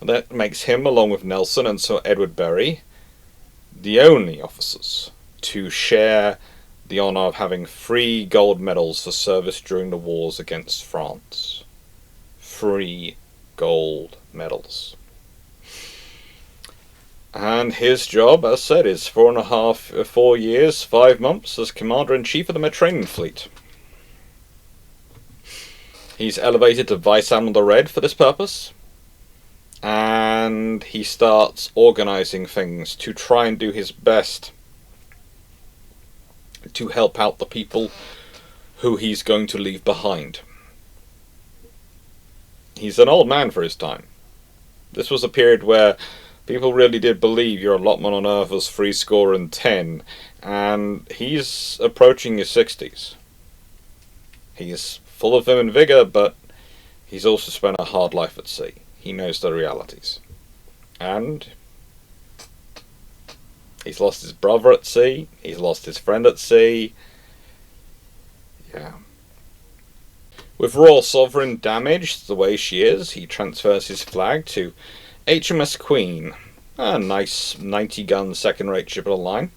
That makes him, along with Nelson and Sir Edward Berry, the only officers to share the honour of having 3 gold medals for service during the wars against France. 3 gold medals. And his job, as said, is 4 years, 5 months as Commander-in-Chief of the Mediterranean Fleet. He's elevated to Vice Admiral of the Red for this purpose, and he starts organising things to try and do his best to help out the people who he's going to leave behind. He's an old man for his time. This was a period where people really did believe your allotment on Earth was 70 and he's approaching his 60s. He's full of vim and vigour, but he's also spent a hard life at sea. He knows the realities. And he's lost his brother at sea, he's lost his friend at sea. Yeah. With Royal Sovereign damaged the way she is, he transfers his flag to HMS Queen, a nice 90-gun second-rate ship of the line.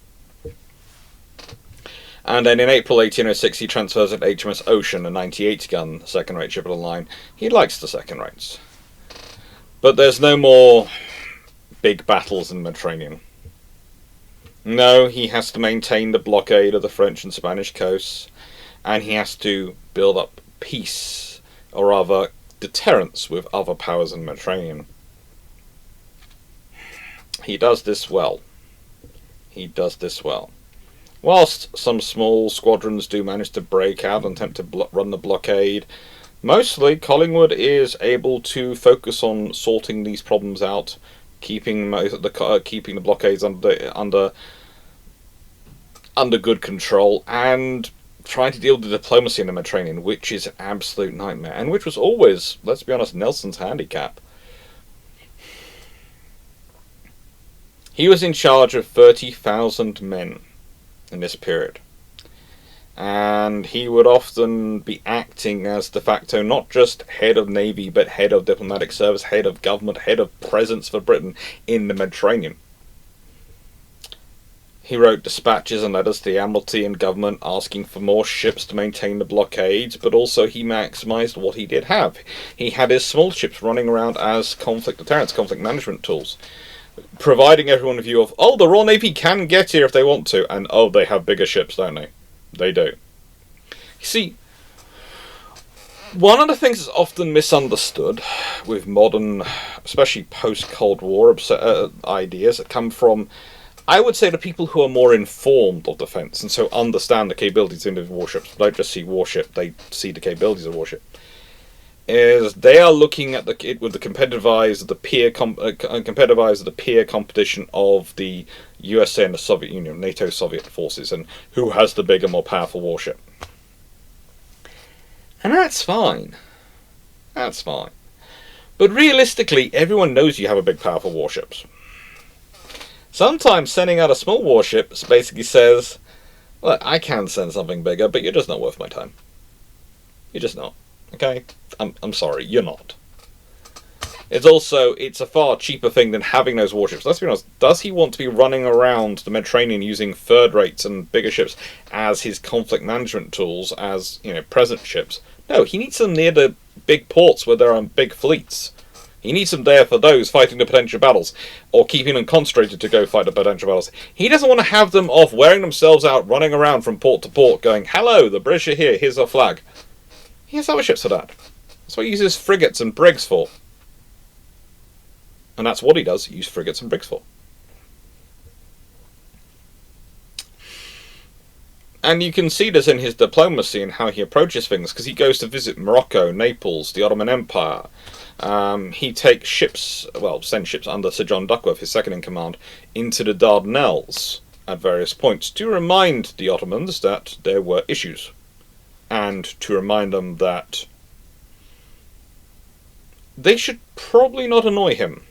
And then in April 1806 he transfers it to HMS Ocean, a 98-gun second-rate ship of the line. He likes the second rates. But there's no more big battles in the Mediterranean. No, he has to maintain the blockade of the French and Spanish coasts, and he has to build up peace, or rather deterrence, with other powers in the Mediterranean. He does this well. He does this well. Whilst some small squadrons do manage to break out and attempt to run the blockade, mostly Collingwood is able to focus on sorting these problems out, keeping the blockades under good control, and trying to deal with the diplomacy in the Mediterranean, which is an absolute nightmare, and which was always, let's be honest, Nelson's handicap. He was in charge of 30,000 men in this period, and he would often be acting as de facto not just head of navy, but head of diplomatic service, head of government, head of presence for Britain in the Mediterranean. He wrote dispatches and letters to the Admiralty and government asking for more ships to maintain the blockades, but also he maximised what he did have. He had his small ships running around as conflict deterrence, conflict management tools, providing everyone a view of, oh, the Royal Navy can get here if they want to, and oh, they have bigger ships, don't they? They do. You see, one of the things that's often misunderstood with modern, especially post-Cold War ideas that come from, I would say, the people who are more informed of defence and so understand the capabilities of individual warships, don't just see warship, they see the capabilities of warship, is they are looking at it with the competitive eyes of the peer competition of the USA and the Soviet Union, NATO Soviet forces, and who has the bigger, more powerful warship. And that's fine. That's fine. But realistically, everyone knows you have a big, powerful warships. Sometimes sending out a small warship basically says, well, I can send something bigger, but you're just not worth my time. You're just not. Okay? I'm sorry, you're not. It's a far cheaper thing than having those warships. Let's be honest, does he want to be running around the Mediterranean using third rates and bigger ships as his conflict management tools, as, present ships? No, he needs them near the big ports where there are big fleets. He needs them there for those fighting the potential battles, or keeping them concentrated to go fight the potential battles. He doesn't want to have them off, wearing themselves out, running around from port to port, going, hello, the British are here, here's our flag. He has other ships for that. That's what he uses frigates and brigs for. And that's what he does, use frigates and brigs for. And you can see this in his diplomacy and how he approaches things, because he goes to visit Morocco, Naples, the Ottoman Empire. He takes ships, sends ships under Sir John Duckworth, his second in command, into the Dardanelles at various points to remind the Ottomans that there were issues, and to remind them that they should probably not annoy him.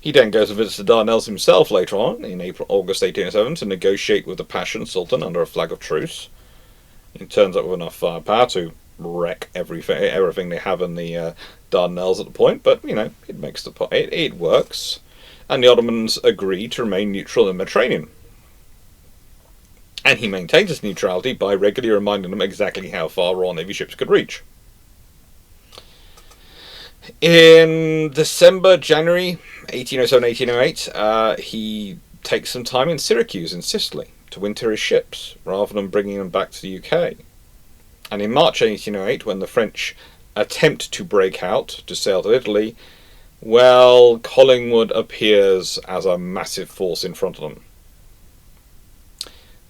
He then goes and visits the Dardanelles himself later on, in August 1807, to negotiate with the Pasha Sultan under a flag of truce. He turns up with enough firepower to wreck everything they have in the Dardanelles at the point, but, it makes the point. It works. And the Ottomans agree to remain neutral in the Mediterranean. And he maintains his neutrality by regularly reminding them exactly how far Royal Navy ships could reach. In January 1807-1808, he takes some time in Syracuse in Sicily to winter his ships, rather than bringing them back to the UK. And in March 1808, when the French attempt to break out to sail to Italy, Collingwood appears as a massive force in front of them.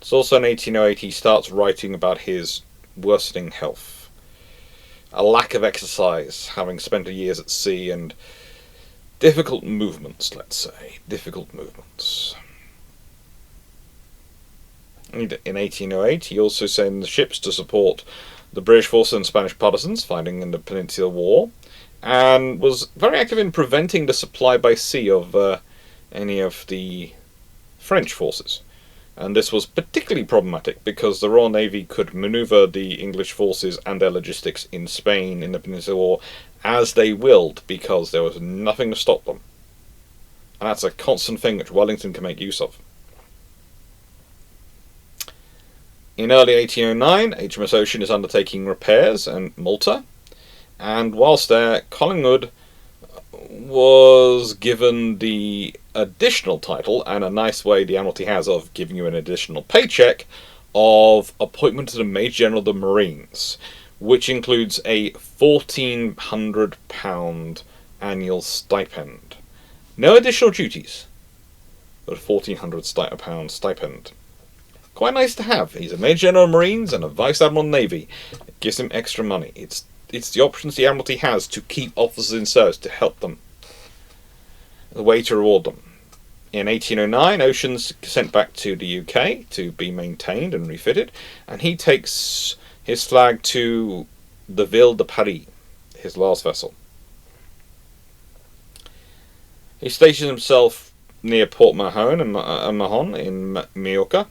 It's also in 1808 he starts writing about his worsening health. A lack of exercise, having spent years at sea, and difficult movements, let's say. Difficult movements. In 1808, he also sent ships to support the British forces and Spanish partisans fighting in the Peninsular War, and was very active in preventing the supply by sea of any of the French forces. And this was particularly problematic because the Royal Navy could manoeuvre the English forces and their logistics in Spain in the Peninsular War as they willed, because there was nothing to stop them. And that's a constant thing which Wellington can make use of. In early 1809, HMS Ocean is undertaking repairs in Malta, and whilst there, Collingwood was given the additional title, and a nice way the Admiralty has of giving you an additional paycheck, of appointment to the Major General of the Marines, which includes a £1,400 annual stipend. No additional duties, but a £1,400 stipend. Quite nice to have. He's a Major General of Marines and a Vice Admiral of Navy. It gives him extra money. It's the options the Admiralty has to keep officers in service, to help them. The way to reward them. In 1809, Ocean's sent back to the UK to be maintained and refitted, and he takes his flag to the Ville de Paris, his last vessel. He stations himself near Port Mahon in Majorca,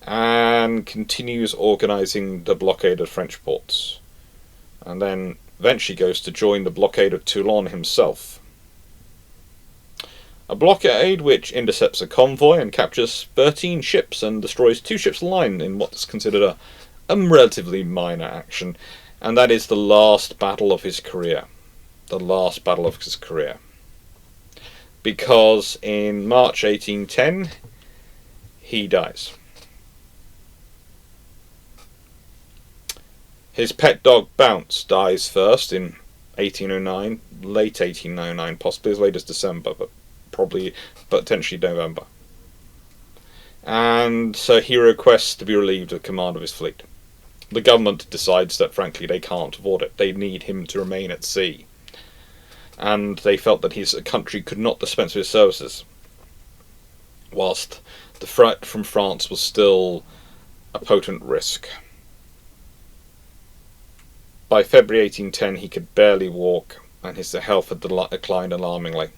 and continues organising the blockade of French ports, and then eventually goes to join the blockade of Toulon himself. A blockade which intercepts a convoy and captures 13 ships and destroys 2 ships of the line in what's considered a relatively minor action, and that is the last battle of his career. The last battle of his career. Because in March 1810, he dies. His pet dog Bounce dies first in 1809, late 1809, possibly as late as December, but potentially November. And so he requests to be relieved of command of his fleet. The government decides that, frankly, they can't afford it. They need him to remain at sea. And they felt that his country could not dispense with his services, whilst the threat from France was still a potent risk. By February 1810, he could barely walk, and his health had declined alarmingly,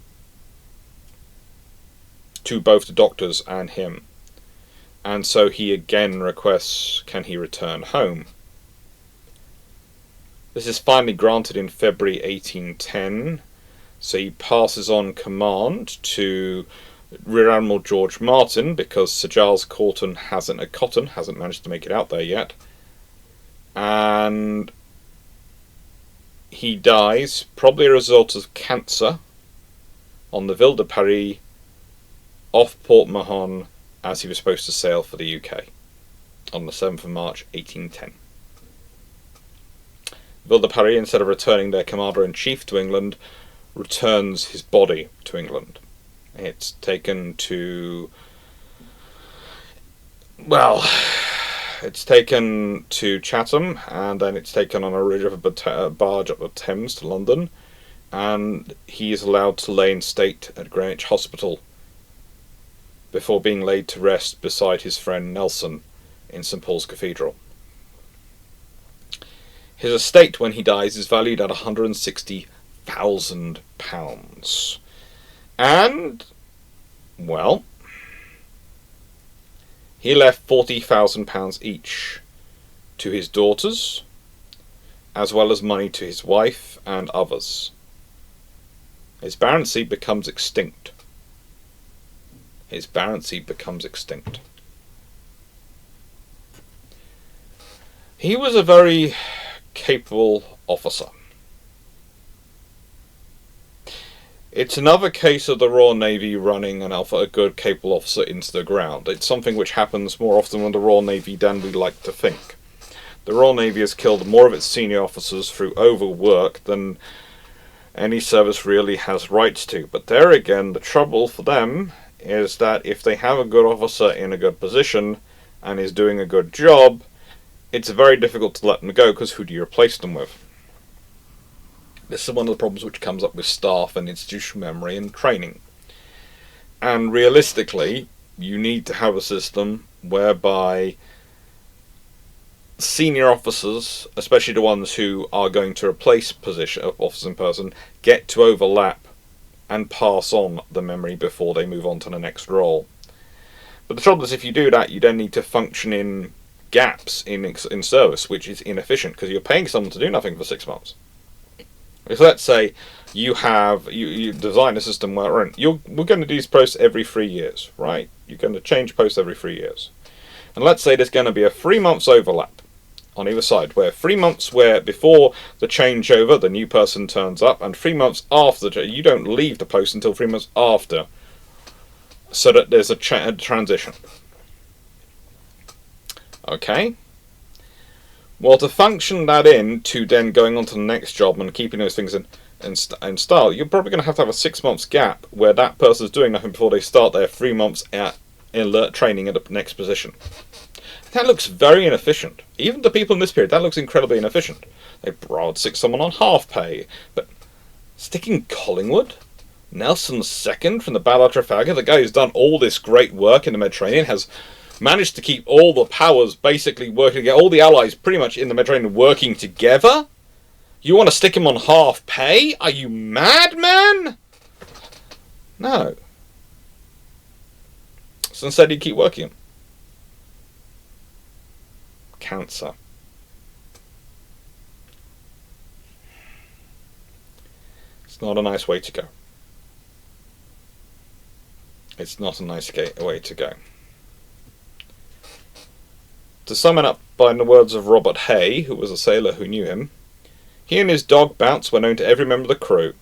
to both the doctors and him. And so he again requests, can he return home? This is finally granted in February 1810, so he passes on command to Rear Admiral George Martin, because Sir Giles Cotton hasn't managed to make it out there yet. And he dies, probably a result of cancer, on the Ville de Paris, off Port Mahon, as he was supposed to sail for the UK, on the 7th of March 1810. Ville de Paris, instead of returning their Commander-in-Chief to England, returns his body to England. It's taken to... it's taken to Chatham, and then it's taken on a river barge up the Thames to London, and he is allowed to lay in state at Greenwich Hospital before being laid to rest beside his friend Nelson in St Paul's Cathedral. His estate, when he dies, is valued at £160,000. And, well, he left £40,000 each to his daughters, as well as money to his wife and others. His baronetcy becomes extinct. His baronetcy becomes extinct. He was a very capable officer. It's another case of the Royal Navy running a good, capable officer into the ground. It's something which happens more often with the Royal Navy than we like to think. The Royal Navy has killed more of its senior officers through overwork than any service really has rights to. But there again, the trouble for them is that if they have a good officer in a good position and is doing a good job, it's very difficult to let them go, because who do you replace them with? This is one of the problems which comes up with staff and institutional memory and training. And realistically, you need to have a system whereby senior officers, especially the ones who are going to replace officers in person, get to overlap and pass on the memory before they move on to the next role. But the trouble is, if you do that, you then need to function in gaps in service, which is inefficient because you're paying someone to do nothing for 6 months. So let's say you design a system where we're going to do these posts every 3 years, right? You're going to change posts every 3 years. And let's say there's going to be a 3 months overlap on either side, where 3 months where before the changeover the new person turns up, and 3 months after you don't leave the post until 3 months after, so that there's a transition. Okay? Well, to function that in to then going on to the next job and keeping those things in style, you're probably going to have a 6 months gap where that person's doing nothing before they start their 3 months in alert training at the next position. That looks very inefficient. Even to people in this period, that looks incredibly inefficient. They'd rather stick someone on half pay. But sticking Collingwood, Nelson second from the Battle of Trafalgar, the guy who's done all this great work in the Mediterranean, has managed to keep all the powers basically working together, all the allies pretty much in the Mediterranean working together? You want to stick him on half pay? Are you mad, man? No. So instead you keep working him. Cancer. It's not a nice way to go. It's not a nice way to go. To sum it up by the words of Robert Hay, who was a sailor who knew him, he and his dog Bounce were known to every member of the crew.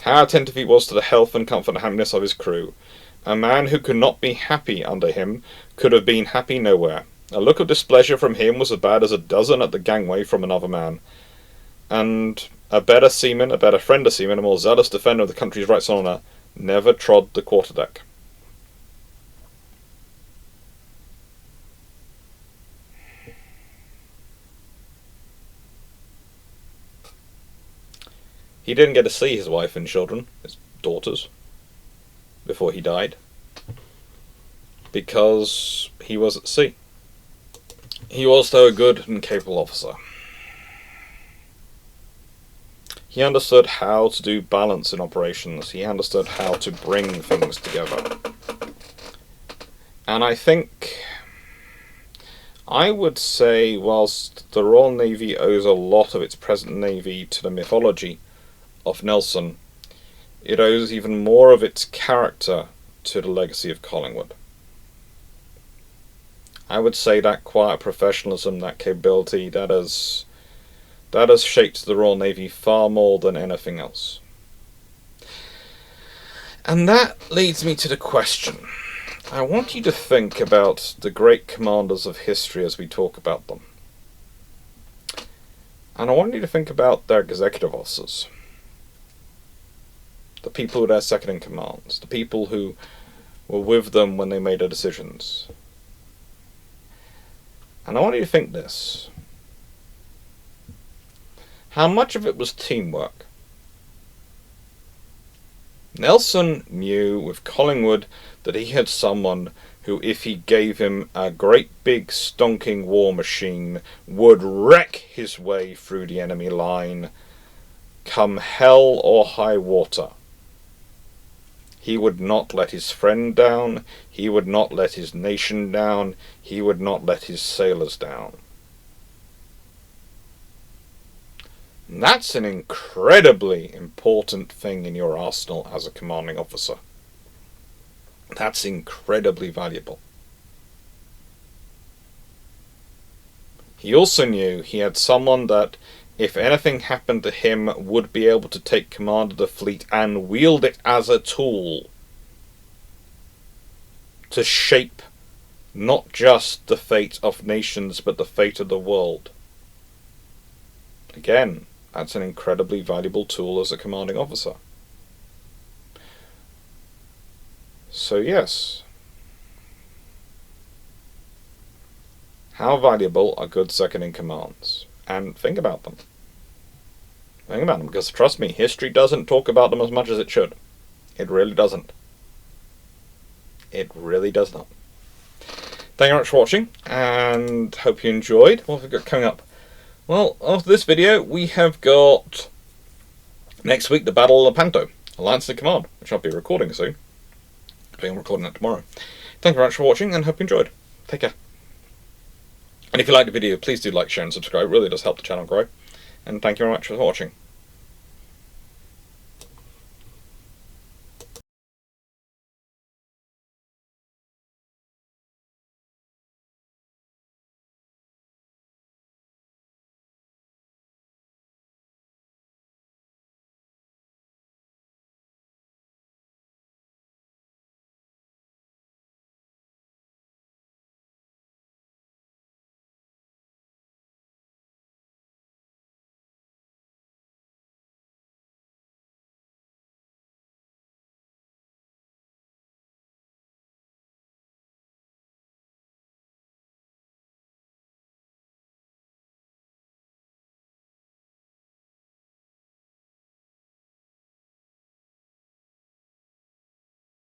How attentive he was to the health and comfort and happiness of his crew. A man who could not be happy under him could have been happy nowhere. A look of displeasure from him was as bad as a dozen at the gangway from another man. And a better seaman, a better friend of seamen, a more zealous defender of the country's rights and honour, never trod the quarterdeck. He didn't get to see his wife and children, his daughters, before he died, because he was at sea. He was, though, a good and capable officer. He understood how to do balance in operations. He understood how to bring things together. And I would say, whilst the Royal Navy owes a lot of its present Navy to the mythology of Nelson, it owes even more of its character to the legacy of Collingwood. I would say that quiet professionalism, that capability, that has shaped the Royal Navy far more than anything else. And that leads me to the question. I want you to think about the great commanders of history as we talk about them. And I want you to think about their executive officers. The people who were their second in commands. The people who were with them when they made their decisions. And I want you to think this. How much of it was teamwork? Nelson knew with Collingwood that he had someone who, if he gave him a great big stonking war machine, would wreck his way through the enemy line, come hell or high water. He would not let his friend down, he would not let his nation down, he would not let his sailors down. And that's an incredibly important thing in your arsenal as a commanding officer. That's incredibly valuable. He also knew he had someone that, if anything happened to him, would be able to take command of the fleet and wield it as a tool to shape not just the fate of nations, but the fate of the world. Again, that's an incredibly valuable tool as a commanding officer. So yes, how valuable are good second-in-commands? And think about them. Think about them, because trust me, history doesn't talk about them as much as it should. It really doesn't. It really does not. Thank you very much for watching, and hope you enjoyed. What have we got coming up? Well, after this video, we have got next week the Battle of Lepanto, Alliance and Command, which I'll be recording soon. I'm recording that tomorrow. Thank you very much for watching, and hope you enjoyed. Take care. And if you liked the video, please do like, share, and subscribe. It really does help the channel grow. And thank you very much for watching.